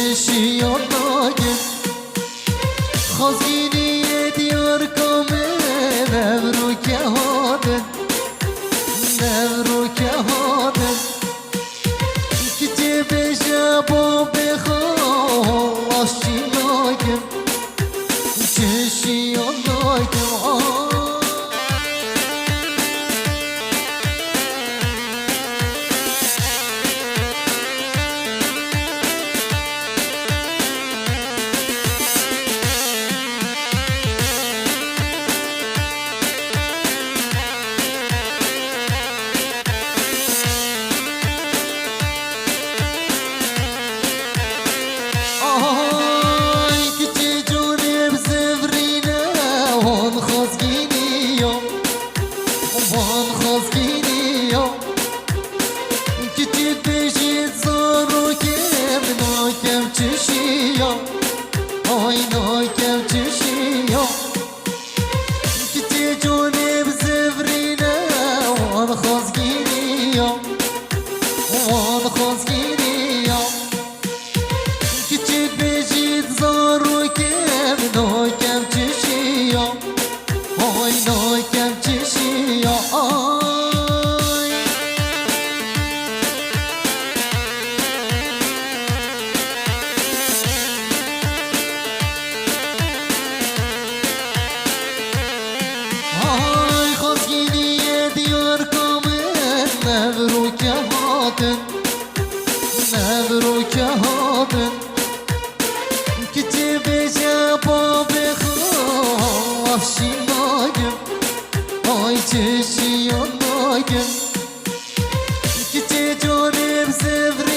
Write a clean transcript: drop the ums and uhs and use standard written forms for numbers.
چشی آناگم خازگینی دیار کامه نورو که هادن نورو که هادن که بجا با بخواه آشی ناگم چشی آناگم نورو که هادن که بجا با بخواه آفشی ناگم آی چشی ناگم که جانب زفر